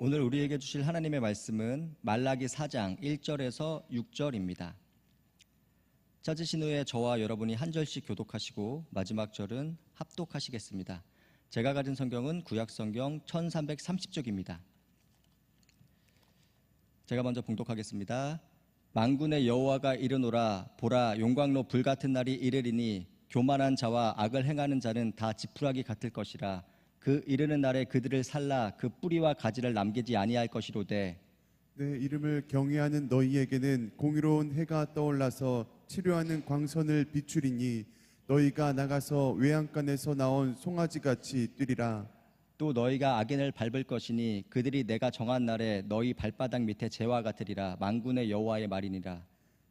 오늘 우리에게 주실 하나님의 말씀은 말라기 4장 1절에서 6절입니다. 찾으신 후에 저와 여러분이 한 절씩 교독하시고 마지막 절은 합독하시겠습니다. 제가 가진 성경은 구약성경 1330쪽입니다. 제가 먼저 봉독하겠습니다. 만군의 여호와가 이르노라. 보라, 용광로 불같은 날이 이르리니 교만한 자와 악을 행하는 자는 다 지푸라기 같을 것이라. 그 이르는 날에 그들을 살라 그 뿌리와 가지를 남기지 아니할 것이로되 내 이름을 경외하는 너희에게는 공의로운 해가 떠올라서 치료하는 광선을 비추리니 너희가 나가서 외양간에서 나온 송아지같이 뛰리라. 또 너희가 악인을 밟을 것이니 그들이 내가 정한 날에 너희 발바닥 밑에 재와 같으리라. 만군의 여호와의 말이니라.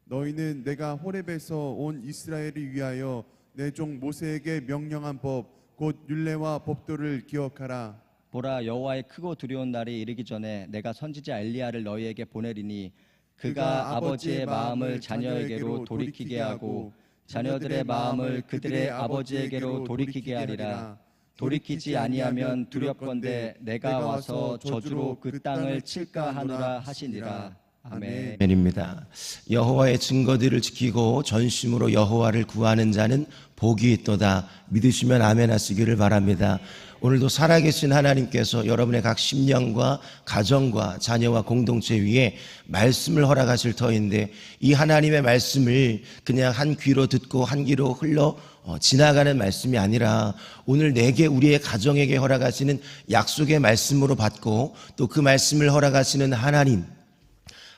너희는 내가 호렙에서 온 이스라엘을 위하여 내 종 모세에게 명령한 법 곧 율례와 법도를 기억하라. 보라, 여호와의 크고 두려운 날이 이르기 전에 내가 선지자 엘리야를 너희에게 보내리니 그가 아버지의 마음을 자녀에게로 돌이키게 하고 자녀들의 마음을 그들의 아버지에게로 돌이키게 하리라. 돌이키지 아니하면 두렵건대 내가 와서 저주로 그 땅을 칠까 하노라 하시니라. 아멘. 아멘입니다. 여호와의 증거들을 지키고 전심으로 여호와를 구하는 자는 복이 있도다. 믿으시면 아멘 하시기를 바랍니다. 오늘도 살아계신 하나님께서 여러분의 각 심령과 가정과 자녀와 공동체 위에 말씀을 허락하실 터인데, 이 하나님의 말씀을 그냥 한 귀로 듣고 한 귀로 흘러 지나가는 말씀이 아니라 오늘 내게, 우리의 가정에게 허락하시는 약속의 말씀으로 받고 또 그 말씀을 허락하시는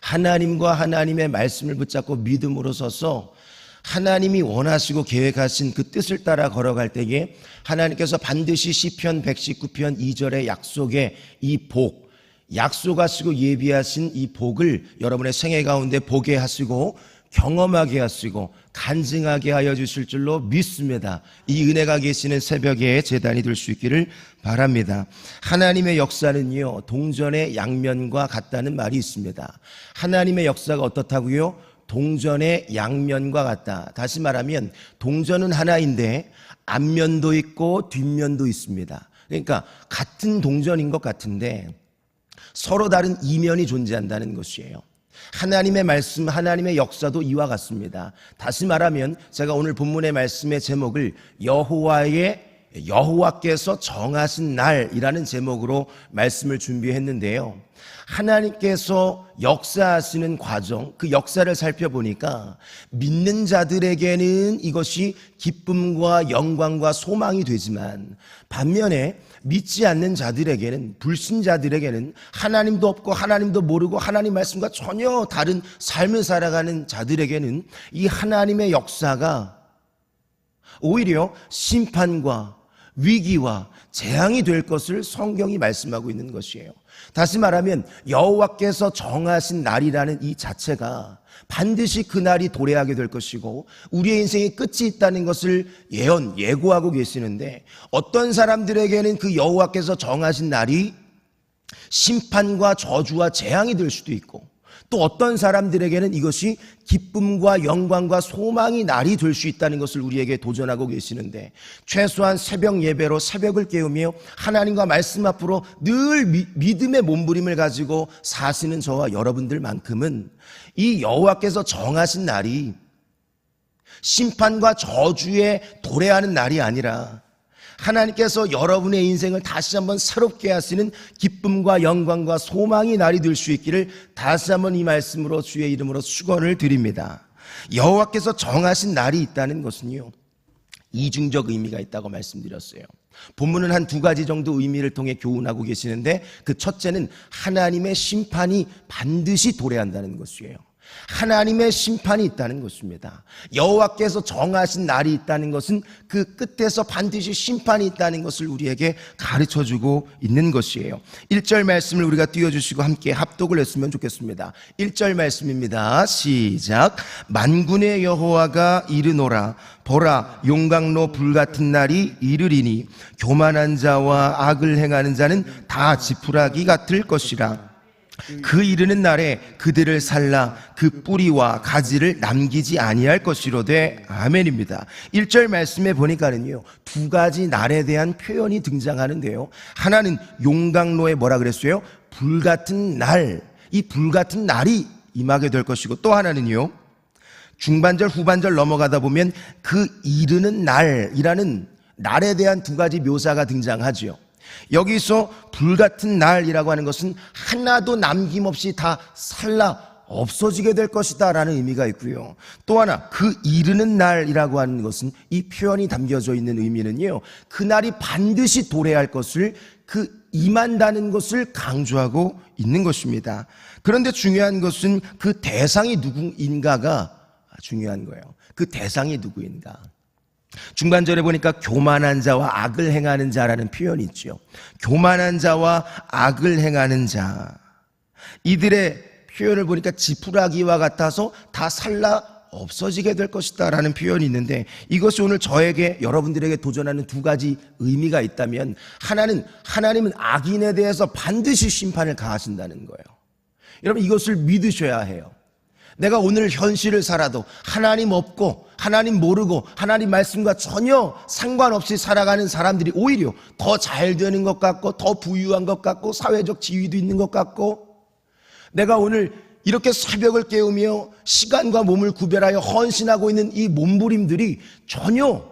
하나님과 하나님의 말씀을 붙잡고 믿음으로 서서 하나님이 원하시고 계획하신 그 뜻을 따라 걸어갈 때에 하나님께서 반드시 시편 119편 2절의 약속의 이 복, 약속하시고 예비하신 이 복을 여러분의 생애 가운데 보게 하시고 경험하게 하시고 간증하게 하여 주실 줄로 믿습니다. 이 은혜가 계시는 새벽에 제단이 될 수 있기를 바랍니다. 하나님의 역사는요, 동전의 양면과 같다는 말이 있습니다. 하나님의 역사가 어떻다고요? 동전의 양면과 같다. 다시 말하면 동전은 하나인데 앞면도 있고 뒷면도 있습니다. 그러니까 같은 동전인 것 같은데 서로 다른 이면이 존재한다는 것이에요. 하나님의 말씀, 하나님의 역사도 이와 같습니다. 다시 말하면 제가 오늘 본문의 말씀의 제목을 여호와께서 정하신 날이라는 제목으로 말씀을 준비했는데요. 하나님께서 역사하시는 과정, 그 역사를 살펴보니까 믿는 자들에게는 이것이 기쁨과 영광과 소망이 되지만 반면에 믿지 않는 자들에게는, 불신자들에게는 하나님도 없고 하나님도 모르고 하나님 말씀과 전혀 다른 삶을 살아가는 자들에게는 이 하나님의 역사가 오히려 심판과 위기와 재앙이 될 것을 성경이 말씀하고 있는 것이에요. 다시 말하면 여호와께서 정하신 날이라는 이 자체가 반드시 그 날이 도래하게 될 것이고 우리의 인생의 끝이 있다는 것을 예고하고 계시는데, 어떤 사람들에게는 그 여호와께서 정하신 날이 심판과 저주와 재앙이 될 수도 있고, 또 어떤 사람들에게는 이것이 기쁨과 영광과 소망이 날이 될 수 있다는 것을 우리에게 도전하고 계시는데, 최소한 새벽 예배로 새벽을 깨우며 하나님과 말씀 앞으로 늘 믿음의 몸부림을 가지고 사시는 저와 여러분들만큼은 이 여호와께서 정하신 날이 심판과 저주에 도래하는 날이 아니라 하나님께서 여러분의 인생을 다시 한번 새롭게 하시는 기쁨과 영광과 소망이 날이 될 수 있기를 다시 한번 이 말씀으로 주의 이름으로 축원을 드립니다. 여호와께서 정하신 날이 있다는 것은요, 이중적 의미가 있다고 말씀드렸어요. 본문은 한 두 가지 정도 의미를 통해 교훈하고 계시는데, 그 첫째는 하나님의 심판이 반드시 도래한다는 것이에요. 하나님의 심판이 있다는 것입니다. 여호와께서 정하신 날이 있다는 것은 그 끝에서 반드시 심판이 있다는 것을 우리에게 가르쳐주고 있는 것이에요. 1절 말씀을 우리가 띄워주시고 함께 합독을 했으면 좋겠습니다. 1절 말씀입니다. 시작. 만군의 여호와가 이르노라. 보라, 용광로 불같은 날이 이르리니 교만한 자와 악을 행하는 자는 다 지푸라기 같을 것이라. 그 이르는 날에 그들을 살라 그 뿌리와 가지를 남기지 아니할 것이로되 아멘입니다. 1절 말씀에 보니까는요, 두 가지 날에 대한 표현이 등장하는데요. 하나는 용광로에 뭐라 그랬어요? 불같은 날, 이 불같은 날이 임하게 될 것이고, 또 하나는요, 중반절 후반절 넘어가다 보면 그 이르는 날이라는 날에 대한 두 가지 묘사가 등장하죠. 여기서 불같은 날이라고 하는 것은 하나도 남김없이 다 살라 없어지게 될 것이다 라는 의미가 있고요. 또 하나, 그 이르는 날이라고 하는 것은, 이 표현이 담겨져 있는 의미는요, 그날이 반드시 도래할 것을, 그 임한다는 것을 강조하고 있는 것입니다. 그런데 중요한 것은 그 대상이 누구인가가 중요한 거예요. 그 대상이 누구인가. 중반절에 보니까 교만한 자와 악을 행하는 자라는 표현이 있죠. 교만한 자와 악을 행하는 자, 이들의 표현을 보니까 지푸라기와 같아서 다 살라 없어지게 될 것이다 라는 표현이 있는데, 이것이 오늘 저에게, 여러분들에게 도전하는 두 가지 의미가 있다면, 하나님은 악인에 대해서 반드시 심판을 가하신다는 거예요. 여러분, 이것을 믿으셔야 해요. 내가 오늘 현실을 살아도 하나님 없고 하나님 모르고 하나님 말씀과 전혀 상관없이 살아가는 사람들이 오히려 더 잘 되는 것 같고, 더 부유한 것 같고, 사회적 지위도 있는 것 같고, 내가 오늘 이렇게 새벽을 깨우며 시간과 몸을 구별하여 헌신하고 있는 이 몸부림들이 전혀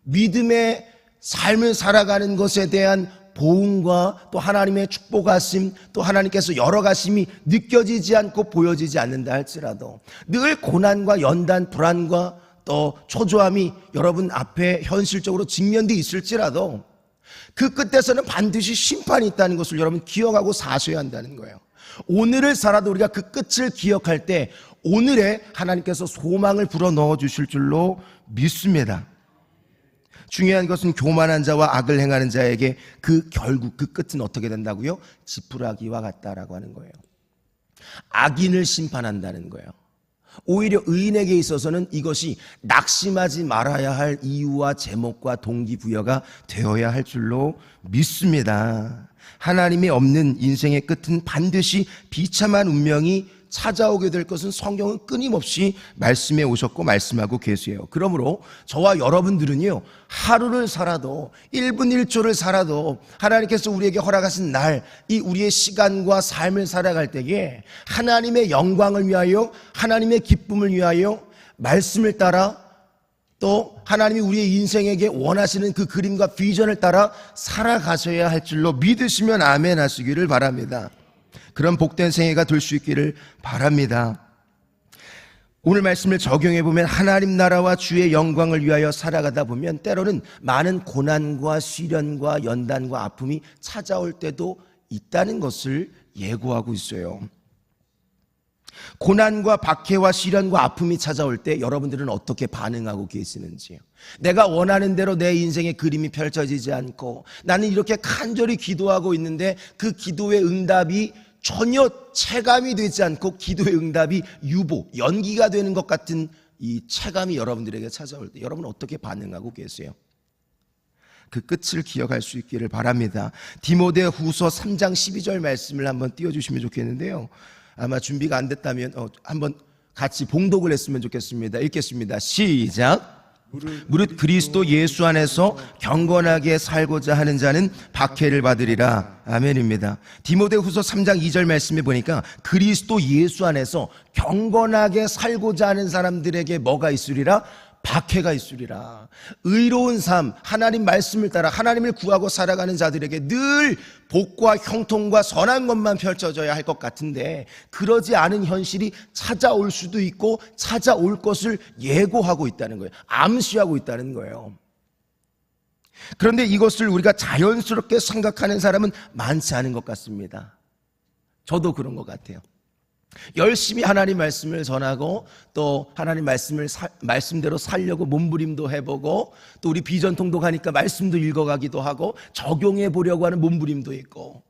믿음의 삶을 살아가는 것에 대한 보응과 또 하나님의 축복하심, 또 하나님께서 열어가심이 느껴지지 않고 보여지지 않는다 할지라도, 늘 고난과 연단, 불안과 또 초조함이 여러분 앞에 현실적으로 직면되어 있을지라도, 그 끝에서는 반드시 심판이 있다는 것을 여러분 기억하고 사셔야 한다는 거예요. 오늘을 살아도 우리가 그 끝을 기억할 때 오늘에 하나님께서 소망을 불어 넣어 주실 줄로 믿습니다. 중요한 것은 교만한 자와 악을 행하는 자에게 결국 그 끝은 어떻게 된다고요? 지푸라기와 같다라고 하는 거예요. 악인을 심판한다는 거예요. 오히려 의인에게 있어서는 이것이 낙심하지 말아야 할 이유와 제목과 동기부여가 되어야 할 줄로 믿습니다. 하나님이 없는 인생의 끝은 반드시 비참한 운명이 찾아오게 될 것은 성경은 끊임없이 말씀해 오셨고 말씀하고 계세요. 그러므로 저와 여러분들은요, 하루를 살아도 1분 1초를 살아도 하나님께서 우리에게 허락하신 날, 이 우리의 시간과 삶을 살아갈 때에 하나님의 영광을 위하여, 하나님의 기쁨을 위하여 말씀을 따라, 또 하나님이 우리의 인생에게 원하시는 그 그림과 비전을 따라 살아가셔야 할 줄로 믿으시면 아멘 하시기를 바랍니다. 그런 복된 생애가 될 수 있기를 바랍니다. 오늘 말씀을 적용해 보면 하나님 나라와 주의 영광을 위하여 살아가다 보면 때로는 많은 고난과 시련과 연단과 아픔이 찾아올 때도 있다는 것을 예고하고 있어요. 고난과 박해와 시련과 아픔이 찾아올 때 여러분들은 어떻게 반응하고 계시는지요? 내가 원하는 대로 내 인생의 그림이 펼쳐지지 않고 나는 이렇게 간절히 기도하고 있는데 그 기도의 응답이 전혀 체감이 되지 않고 기도의 응답이 연기가 되는 것 같은 이 체감이 여러분들에게 찾아올 때 여러분은 어떻게 반응하고 계세요? 그 끝을 기억할 수 있기를 바랍니다. 디모데후서 3장 12절 말씀을 한번 띄워주시면 좋겠는데요. 아마 준비가 안 됐다면 한번 같이 봉독을 했으면 좋겠습니다. 읽겠습니다. 시작. 무릇 그리스도 예수 안에서 경건하게 살고자 하는 자는 박해를 받으리라. 아멘입니다. 디모데후서 3장 2절 말씀에 보니까 그리스도 예수 안에서 경건하게 살고자 하는 사람들에게 뭐가 있으리라? 박해가 있으리라. 의로운 삶, 하나님 말씀을 따라 하나님을 구하고 살아가는 자들에게 늘 복과 형통과 선한 것만 펼쳐져야 할 것 같은데 그러지 않은 현실이 찾아올 수도 있고 찾아올 것을 예고하고 있다는 거예요. 암시하고 있다는 거예요. 그런데 이것을 우리가 자연스럽게 생각하는 사람은 많지 않은 것 같습니다. 저도 그런 것 같아요. 열심히 하나님 말씀을 전하고 또 하나님 말씀대로 살려고 몸부림도 해보고 또 우리 비전 통독하니까 말씀도 읽어가기도 하고 적용해 보려고 하는 몸부림도 있고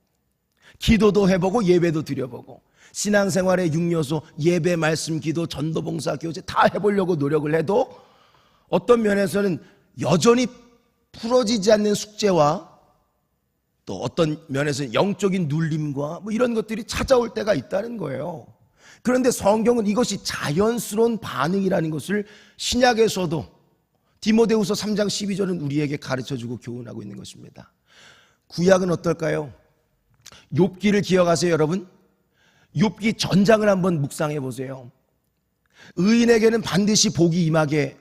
기도도 해보고 예배도 드려보고 신앙생활의 6요소 예배, 말씀, 기도, 전도, 봉사, 교제 다 해보려고 노력을 해도 어떤 면에서는 여전히 풀어지지 않는 숙제와 또 어떤 면에서는 영적인 눌림과 뭐 이런 것들이 찾아올 때가 있다는 거예요. 그런데 성경은 이것이 자연스러운 반응이라는 것을 신약에서도 디모데후서 3장 12절은 우리에게 가르쳐주고 교훈하고 있는 것입니다. 구약은 어떨까요? 욥기를 기억하세요, 여러분? 욥기 전장을 한번 묵상해 보세요. 의인에게는 반드시 복이 임하게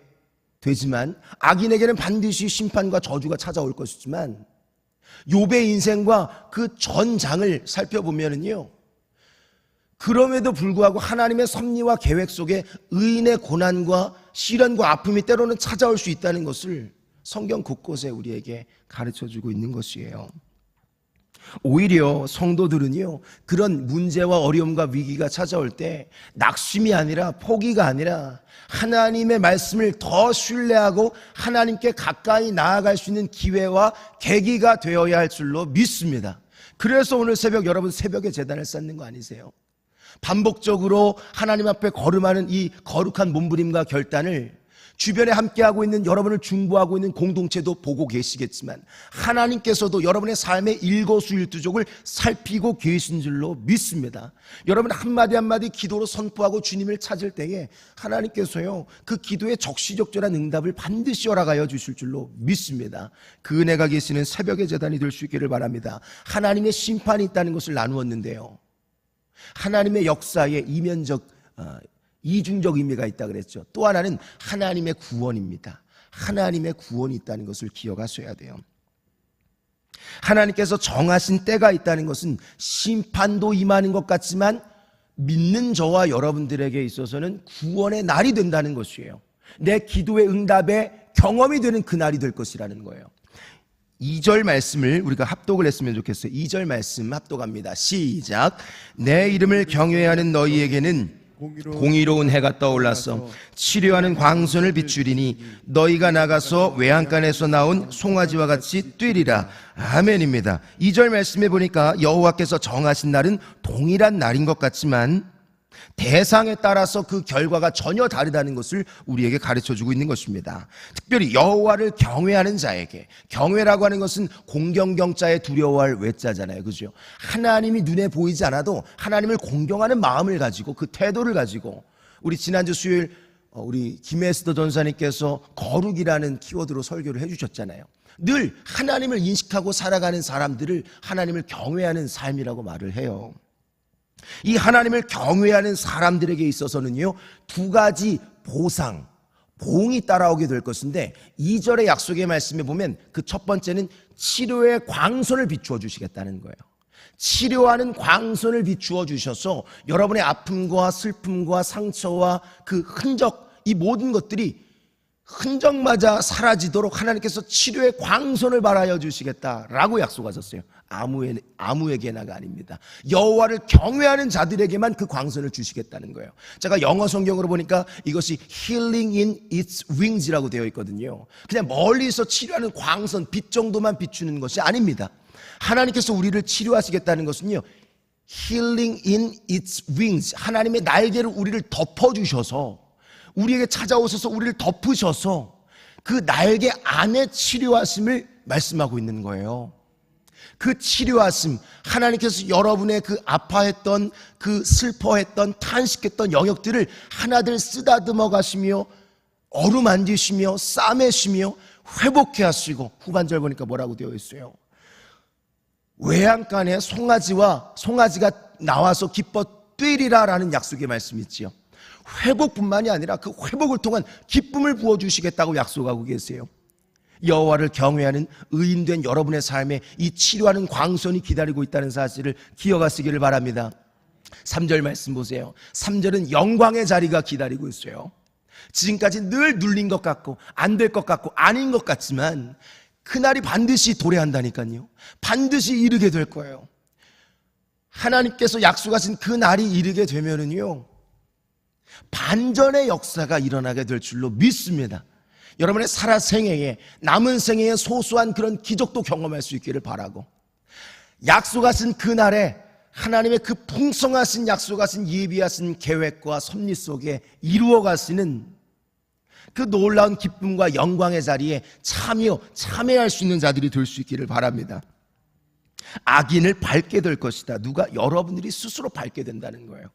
되지만 악인에게는 반드시 심판과 저주가 찾아올 것이지만 욥의 인생과 그 전장을 살펴보면은요, 그럼에도 불구하고 하나님의 섭리와 계획 속에 의인의 고난과 시련과 아픔이 때로는 찾아올 수 있다는 것을 성경 곳곳에 우리에게 가르쳐주고 있는 것이에요. 오히려 성도들은요, 그런 문제와 어려움과 위기가 찾아올 때 낙심이 아니라 포기가 아니라 하나님의 말씀을 더 신뢰하고 하나님께 가까이 나아갈 수 있는 기회와 계기가 되어야 할 줄로 믿습니다. 그래서 오늘 새벽 여러분 새벽에 제단을 쌓는 거 아니세요? 반복적으로 하나님 앞에 걸음하는 이 거룩한 몸부림과 결단을 주변에 함께하고 있는 여러분을 중보하고 있는 공동체도 보고 계시겠지만 하나님께서도 여러분의 삶의 일거수일투족을 살피고 계신 줄로 믿습니다. 여러분 한마디 한마디 기도로 선포하고 주님을 찾을 때에 하나님께서요, 그 기도의 적시적절한 응답을 반드시 허락하여 주실 줄로 믿습니다. 그 은혜가 계시는 새벽의 제단이 될 수 있기를 바랍니다. 하나님의 심판이 있다는 것을 나누었는데요, 하나님의 역사에 이중적 의미가 있다 그랬죠. 또 하나는 하나님의 구원입니다. 하나님의 구원이 있다는 것을 기억하셔야 돼요. 하나님께서 정하신 때가 있다는 것은 심판도 임하는 것 같지만 믿는 저와 여러분들에게 있어서는 구원의 날이 된다는 것이에요. 내 기도의 응답의 경험이 되는 그 날이 될 것이라는 거예요. 2절 말씀을 우리가 합독을 했으면 좋겠어요. 2절 말씀 합독합니다. 시작. 내 이름을 경외하는 너희에게는 공의로운 해가 떠올라서 치료하는 광선을 비추리니 너희가 나가서 외양간에서 나온 송아지와 같이 뛰리라. 아멘입니다. 2절 말씀에 보니까 여호와께서 정하신 날은 동일한 날인 것 같지만 대상에 따라서 그 결과가 전혀 다르다는 것을 우리에게 가르쳐주고 있는 것입니다. 특별히 여호와를 경외하는 자에게, 경외라고 하는 것은 공경경자에 두려워할 외자잖아요, 그죠? 하나님이 눈에 보이지 않아도 하나님을 공경하는 마음을 가지고, 그 태도를 가지고, 우리 지난주 수요일 우리 김에스더 전사님께서 거룩이라는 키워드로 설교를 해주셨잖아요. 늘 하나님을 인식하고 살아가는 사람들을 하나님을 경외하는 삶이라고 말을 해요. 이 하나님을 경외하는 사람들에게 있어서는요, 두 가지 보응이 따라오게 될 것인데 2절의 약속의 말씀에 보면 그 첫 번째는 치료의 광선을 비추어 주시겠다는 거예요. 치료하는 광선을 비추어 주셔서 여러분의 아픔과 슬픔과 상처와 그 흔적, 이 모든 것들이 흔적마저 사라지도록 하나님께서 치료의 광선을 발하여 주시겠다라고 약속하셨어요. 아무에게나가 아닙니다. 여호와를 경외하는 자들에게만 그 광선을 주시겠다는 거예요. 제가 영어 성경으로 보니까 이것이 healing in its wings라고 되어 있거든요. 그냥 멀리서 치료하는 광선, 빛 정도만 비추는 것이 아닙니다. 하나님께서 우리를 치료하시겠다는 것은요, healing in its wings, 하나님의 날개를 우리를 덮어주셔서, 우리에게 찾아오셔서 우리를 덮으셔서 그 날개 안에 치료하심을 말씀하고 있는 거예요. 그 치료하심, 하나님께서 여러분의 그 아파했던, 그 슬퍼했던, 탄식했던 영역들을 하나들 쓰다듬어 가시며 어루만지시며 싸매시며 회복해 하시고, 후반절 보니까 뭐라고 되어 있어요? 외양간에 송아지가 나와서 기뻐 뛰리라 라는 약속의 말씀이 있지요. 회복뿐만이 아니라 그 회복을 통한 기쁨을 부어주시겠다고 약속하고 계세요. 여호와를 경외하는 의인된 여러분의 삶에 이 치료하는 광선이 기다리고 있다는 사실을 기억하시기를 바랍니다. 3절 말씀 보세요. 3절은 영광의 자리가 기다리고 있어요. 지금까지 늘 눌린 것 같고 안 될 것 같고 아닌 것 같지만 그날이 반드시 도래한다니까요. 반드시 이르게 될 거예요. 하나님께서 약속하신 그 날이 이르게 되면은요, 반전의 역사가 일어나게 될 줄로 믿습니다. 여러분의 살아 생애에, 남은 생애에 소소한 그런 기적도 경험할 수 있기를 바라고, 약속하신 그날에 하나님의 그 풍성하신 약속하신 예비하신 계획과 섭리 속에 이루어가시는 그 놀라운 기쁨과 영광의 자리에 참여할 수 있는 자들이 될 수 있기를 바랍니다. 악인을 밟게 될 것이다. 누가? 여러분들이 스스로 밟게 된다는 거예요.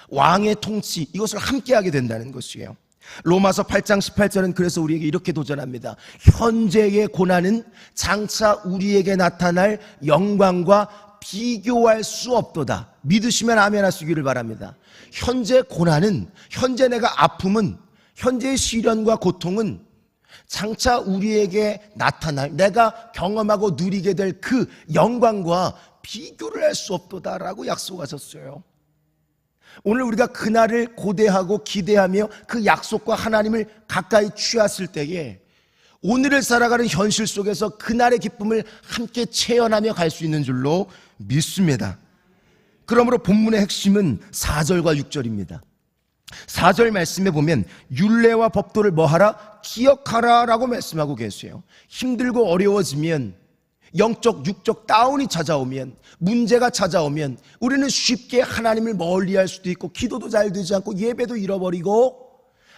왕의 통치, 이것을 함께하게 된다는 것이에요. 로마서 8장 18절은 그래서 우리에게 이렇게 도전합니다. 현재의 고난은 장차 우리에게 나타날 영광과 비교할 수 없도다. 믿으시면 아멘 하시기를 바랍니다. 현재 고난은, 현재 내가 아픔은, 현재의 시련과 고통은 장차 우리에게 나타날, 내가 경험하고 누리게 될 그 영광과 비교를 할 수 없도다라고 약속하셨어요. 오늘 우리가 그날을 고대하고 기대하며 그 약속과 하나님을 가까이 취했을 때에 오늘을 살아가는 현실 속에서 그날의 기쁨을 함께 체험하며 갈 수 있는 줄로 믿습니다. 그러므로 본문의 핵심은 4절과 6절입니다. 4절 말씀에 보면 율례와 법도를 뭐하라? 기억하라 라고 말씀하고 계세요. 힘들고 어려워지면, 영적 육적 다운이 찾아오면, 문제가 찾아오면 우리는 쉽게 하나님을 멀리할 수도 있고, 기도도 잘 되지 않고 예배도 잃어버리고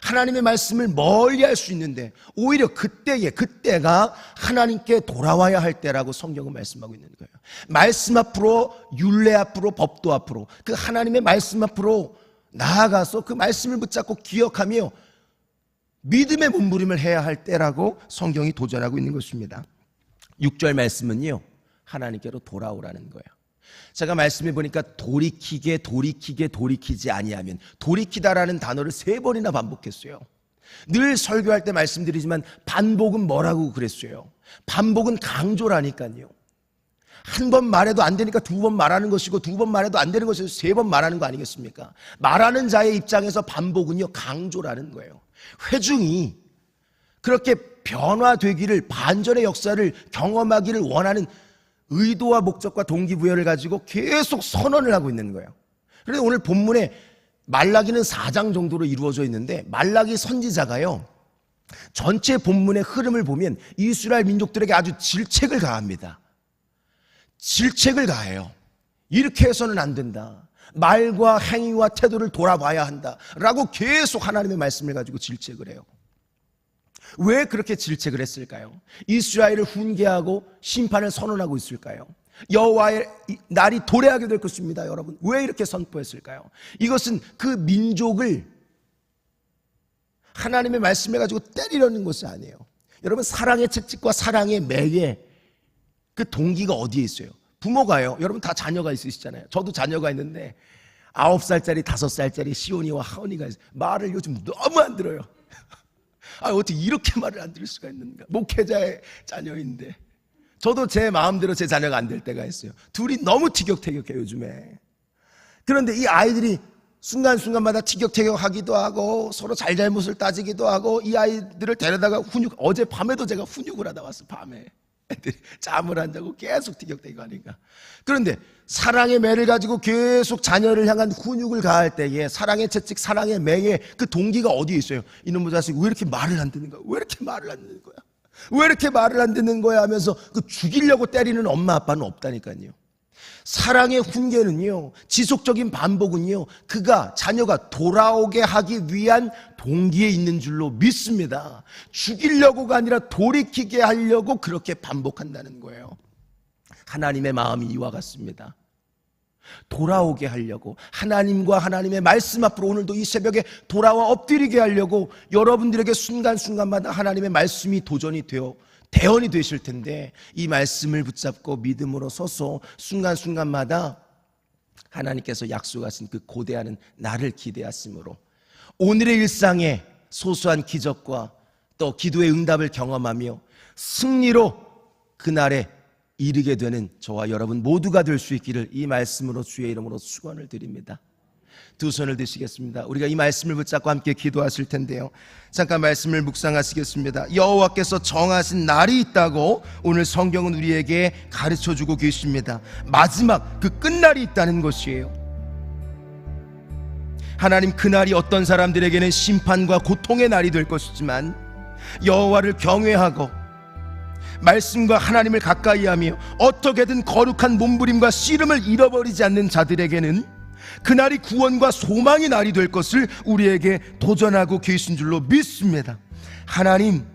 하나님의 말씀을 멀리할 수 있는데, 오히려 그때가 하나님께 돌아와야 할 때라고 성경은 말씀하고 있는 거예요. 말씀 앞으로, 율례 앞으로, 법도 앞으로, 그 하나님의 말씀 앞으로 나아가서 그 말씀을 붙잡고 기억하며 믿음의 몸부림을 해야 할 때라고 성경이 도전하고 있는 것입니다. 6절 말씀은요, 하나님께로 돌아오라는 거예요. 제가 말씀해 보니까 돌이키지 아니하면, 돌이키다라는 단어를 3번이나 반복했어요. 늘 설교할 때 말씀드리지만 반복은 뭐라고 그랬어요? 반복은 강조라니까요. 한 번 말해도 안 되니까 2번 말하는 것이고, 2번 말해도 안 되는 것이고 3번 말하는 거 아니겠습니까? 말하는 자의 입장에서 반복은요, 강조라는 거예요. 회중이 그렇게 변화되기를, 반전의 역사를 경험하기를 원하는 의도와 목적과 동기부여를 가지고 계속 선언을 하고 있는 거예요. 그래서 오늘 본문에 말라기는 4장 정도로 이루어져 있는데, 말라기 선지자가요, 전체 본문의 흐름을 보면 이스라엘 민족들에게 아주 질책을 가합니다. 질책을 가해요. 이렇게 해서는 안 된다. 말과 행위와 태도를 돌아봐야 한다 라고 계속 하나님의 말씀을 가지고 질책을 해요. 왜 그렇게 질책을 했을까요? 이스라엘을 훈계하고 심판을 선언하고 있을까요? 여호와의 날이 도래하게 될 것입니다. 여러분, 왜 이렇게 선포했을까요? 이것은 그 민족을 하나님의 말씀을 가지고 때리려는 것이 아니에요. 여러분, 사랑의 채찍과 사랑의 매의 그 동기가 어디에 있어요? 부모가요, 여러분 다 자녀가 있으시잖아요. 저도 자녀가 있는데 9살짜리 5살짜리 시온이와 하온이가 있어요. 말을 요즘 너무 안 들어요. 어떻게 이렇게 말을 안 들을 수가 있는가? 목회자의 자녀인데. 저도 제 마음대로 제 자녀가 안 될 때가 있어요. 둘이 너무 티격태격해요, 요즘에. 그런데 이 아이들이 순간순간마다 티격태격하기도 하고 서로 잘잘못을 따지기도 하고, 이 아이들을 데려다가 어제 밤에도 제가 훈육을 하다 왔어. 밤에 애들이 잠을 안 자고 계속 티격태격하니까. 그런데 사랑의 매를 가지고 계속 자녀를 향한 훈육을 가할 때에 사랑의 채찍, 사랑의 매의 그 동기가 어디에 있어요? 이놈의 자식 왜 이렇게 말을 안 듣는 거야? 왜 이렇게 말을 안 듣는 거야? 왜 이렇게 말을 안 듣는 거야? 하면서 그 죽이려고 때리는 엄마 아빠는 없다니까요. 사랑의 훈계는요, 지속적인 반복은요, 자녀가 돌아오게 하기 위한 동기에 있는 줄로 믿습니다. 죽이려고가 아니라 돌이키게 하려고 그렇게 반복한다는 거예요. 하나님의 마음이 이와 같습니다. 돌아오게 하려고, 하나님과 하나님의 말씀 앞으로 오늘도 이 새벽에 돌아와 엎드리게 하려고 여러분들에게 순간순간마다 하나님의 말씀이 대언이 되실 텐데, 이 말씀을 붙잡고 믿음으로 서서 순간순간마다 하나님께서 약속하신 그 고대하는 날을 기대하심으로 오늘의 일상에 소소한 기적과 또 기도의 응답을 경험하며 승리로 그날에 이르게 되는 저와 여러분 모두가 될 수 있기를 이 말씀으로 주의 이름으로 축원을 드립니다. 두 손을 드시겠습니다. 우리가 이 말씀을 붙잡고 함께 기도하실 텐데요, 잠깐 말씀을 묵상하시겠습니다. 여호와께서 정하신 날이 있다고 오늘 성경은 우리에게 가르쳐주고 계십니다. 마지막 그 끝날이 있다는 것이에요. 하나님, 그날이 어떤 사람들에게는 심판과 고통의 날이 될 것이지만, 여호와를 경외하고 말씀과 하나님을 가까이하며 어떻게든 거룩한 몸부림과 씨름을 잃어버리지 않는 자들에게는 그날이 구원과 소망의 날이 될 것을 우리에게 도전하고 계신 줄로 믿습니다. 하나님,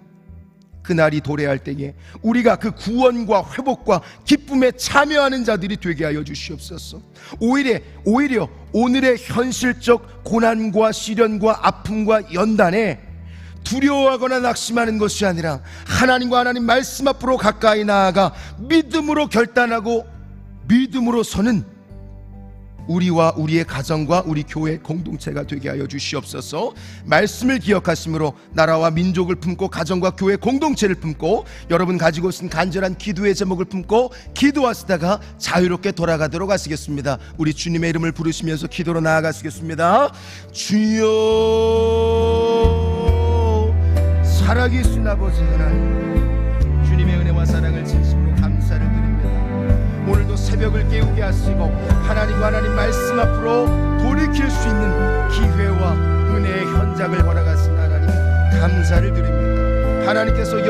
그날이 도래할 때에 우리가 그 구원과 회복과 기쁨에 참여하는 자들이 되게 하여 주시옵소서. 오히려 오늘의 현실적 고난과 시련과 아픔과 연단에 두려워하거나 낙심하는 것이 아니라 하나님과 하나님 말씀 앞으로 가까이 나아가 믿음으로 결단하고 믿음으로 서는 우리와 우리의 가정과 우리 교회 공동체가 되게 하여 주시옵소서. 말씀을 기억하심으로 나라와 민족을 품고 가정과 교회 공동체를 품고 여러분 가지고 있는 간절한 기도의 제목을 품고 기도하시다가 자유롭게 돌아가도록 하시겠습니다. 우리 주님의 이름을 부르시면서 기도로 나아가시겠습니다. 주여, 살아계신 아버지 하나님, 주님의 은혜와 사랑을 진심으로 감사를 드립니다. 오늘도 새벽을 깨우게 하시고 하나님과 하나님 말씀 앞으로 돌이킬 수 있는 기회와 은혜의 현장을 허락하신 하나님 감사를 드립니다. 하나님께서